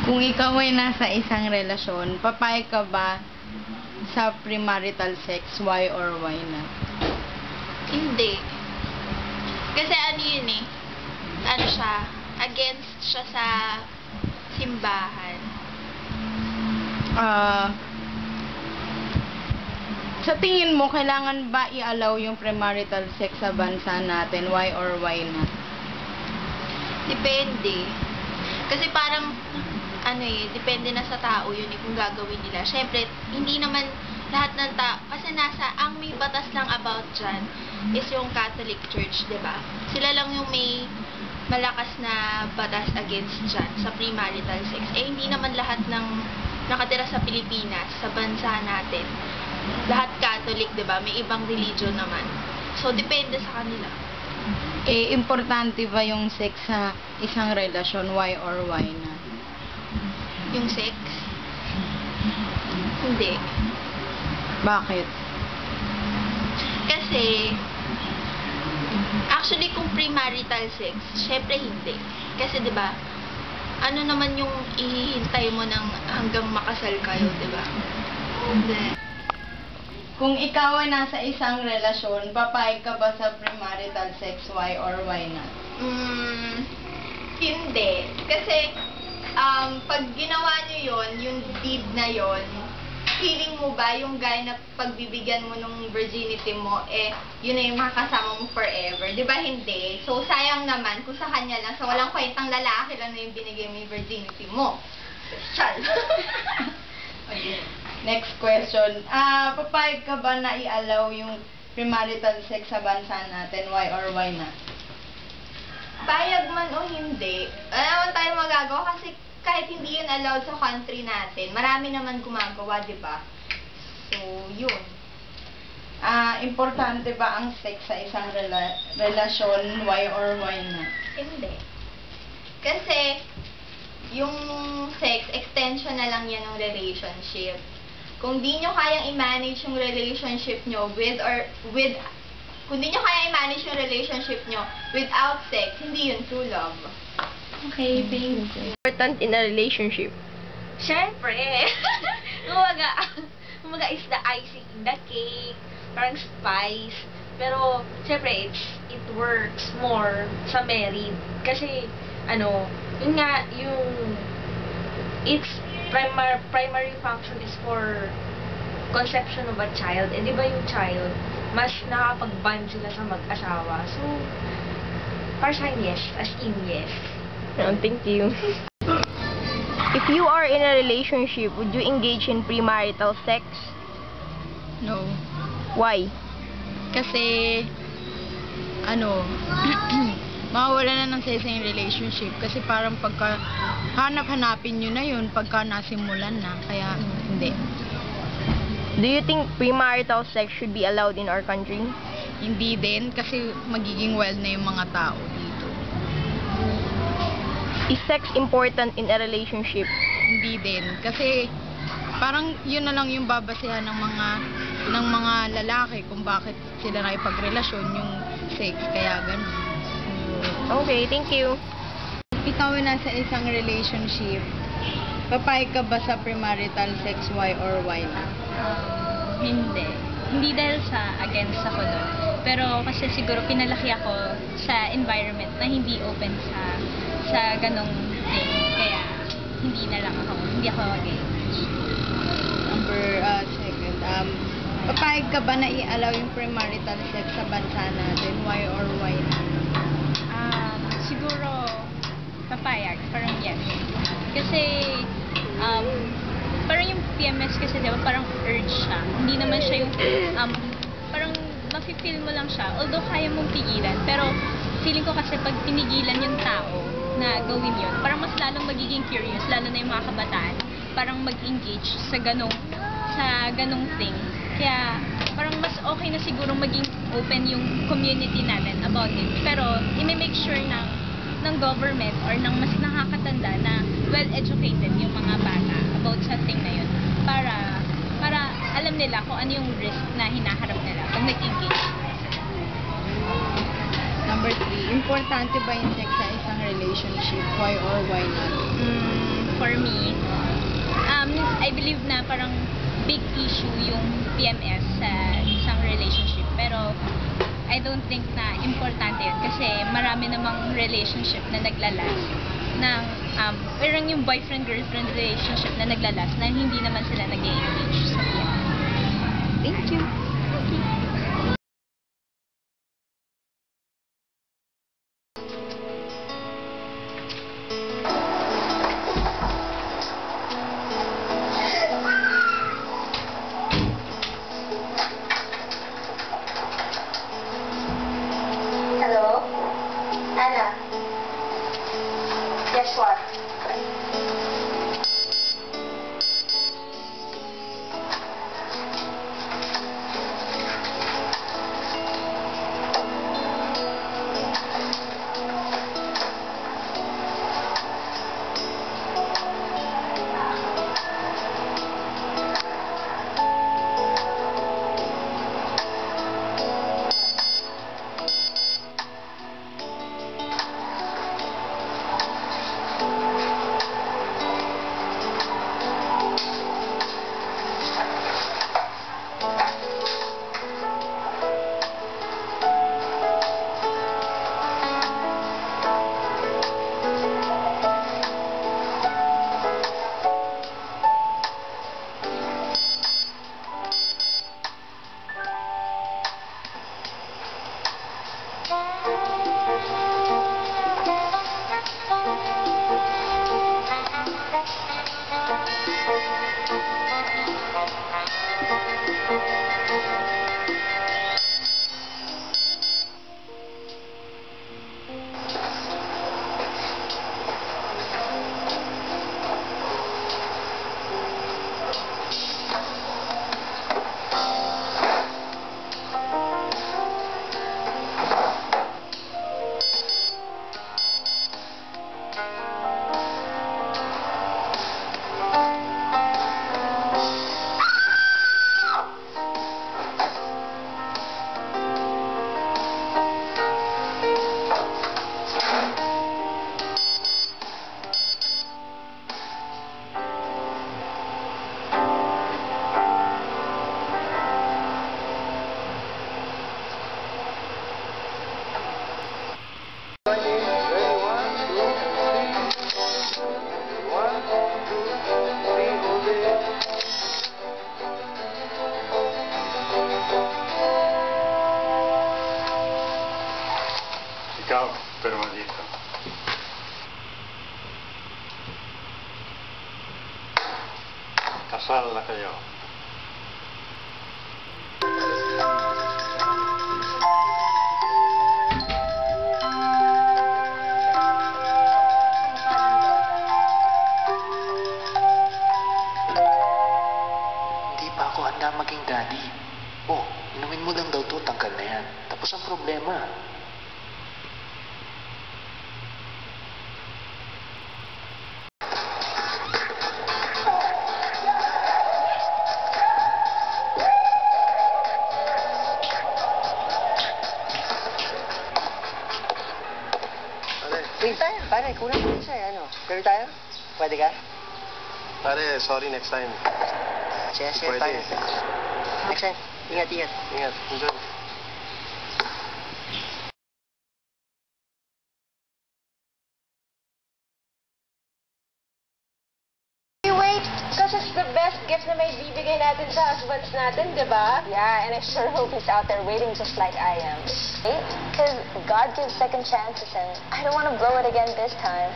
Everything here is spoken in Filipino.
Kung ikaw ay nasa isang relasyon, papayag ka ba sa premarital sex? Why or why not? Hindi. Kasi ano yun eh, ano siya, against siya sa simbahan. Sa tingin mo, kailangan ba i-allow yung premarital sex sa bansa natin? Why or why not? Depende. Kasi parang, ano eh, depende na sa tao yun eh, kung gagawin nila. Siyempre, hindi naman lahat ng tao, kasi ang may batas lang about dyan is yung Catholic Church, diba? Sila lang yung may malakas na batas against dyan sa premarital sex. Eh, hindi naman lahat ng nakatira sa Pilipinas, sa bansa natin, lahat Catholic, diba? May ibang religion naman. So, depende sa kanila. Eh, importante ba yung sex sa isang relasyon? Why or why not? Yung sex? Hindi. Bakit? Kasi, actually, kung premarital sex, syempre hindi. Kasi, di ba, ano naman yung ihihintay mo ng hanggang makasal kayo, di ba? Hindi. Kung ikaw ay nasa isang relasyon, papayag ka ba sa premarital sex? Why or why not? Hindi. Kasi, pag ginawa nyo yun, yung deed na yun, feeling mo ba yung guy na pagbibigyan mo ng virginity mo, eh, yun na yung makakasama mo forever? Di ba hindi? So, sayang naman kung sa kanya lang, sa walang kwentang lalaki lang na yung binigay mo yung virginity mo. Chal. Okay. Next question. Papayag ka ba na i-allow yung premarital sex sa bansa natin? Why or why not? Payag man o hindi, wala naman tayo magagawa kasi kahit hindi yun allowed sa country natin, marami naman gumagawa, di ba? So, yun. Importante ba ang sex sa isang relasyon? Why or why not? Hindi. Kasi, yung sex, extension na lang yan ng relationship. Kung di nyo kayang i-manage yung relationship nyo kung di nyo kayang i-manage yung relationship nyo without sex, hindi yun true love. Okay, thank you. Important in a relationship? Siyempre! Umaga is the icing in the cake, parang spice. Pero, siyempre, it works more sa married. Kasi, yun nga, its primary function is for conception of a child. Eh, di ba yung child, mas nakapag-bond sila sa mag-asawa. So, para sa akin, yes. As in, yes. Thank you. If you are in a relationship, would you engage in premarital sex? No. Why? Kasi, mawawala na ng saya yung relationship. Kasi parang pagka hanap-hanapin nyo na yun pagka nasimulan na. Kaya, hindi. Do you think premarital sex should be allowed in our country? Hindi din, kasi magiging wild na yung mga tao dito. Is sex important in a relationship? Hindi din, kasi parang yun na lang yung babasehan ng mga lalaki kung bakit sila nakipagrelasyon, yung sex, kaya ganun. Okay, thank you. Ikaw ay nasa isang relationship, papayag ka ba sa premarital sex? Why or why not? Hindi. Hindi dahil sa against ako doon. Pero kasi siguro pinalaki ako sa environment na hindi open sa ganong thing. Kaya hindi ako against. Second, papayag ka ba na i-allow yung premarital sex sa bansa natin? Why or why not? Siguro papayag, parang yes. Kasi parang yung PMS kasi diba parang urge siya. Hindi naman siya yung parang mafe-feel mo lang siya. Although kaya mong pigilan, pero feeling ko kasi pag pinigilan yung tao na gawin yun, parang mas lalong magiging curious, lalo na yung mga kabataan, parang mag-engage sa ganong thing. Kaya parang mas okay na siguro maging open yung community natin about it. Pero i-make sure ng government or ng mas nakakatanda na well-educated yung mga bata about sa thing na yun para alam nila kung ano yung risk na hinaharap nila pag nag-engage. Number 3, importante ba yung sex sa isang relationship? Why or why not? for me, I believe na parang big issue yung PMS sa isang relationship. Pero I don't think na importante yun kasi marami namang relationship na naglalas ng parang yung boyfriend-girlfriend relationship na naglalas na hindi naman sila nag-engage sa PMS. Thank you. Hello? Anna? Guess what? Ikaw, pero dito. Kasal na kayo. Hindi pa ako handa maging daddy. Oh, inumin mo lang daw to, tanggal na yan. Tapos ang problema. Pwede tayo, pare, kulang ko isa ano. Pwede tayo? Pwede ka? Pare, sorry, next time. Sige, Pwede. fine. Next time, ingat, ingat. Ingat, enjoy. Wait, kasi it's the best gift na may bibigay natin sa husbands natin, di ba? Yeah, and I sure hope he's out there waiting just like I am. Because God gives second chances and I don't want to blow it again this time.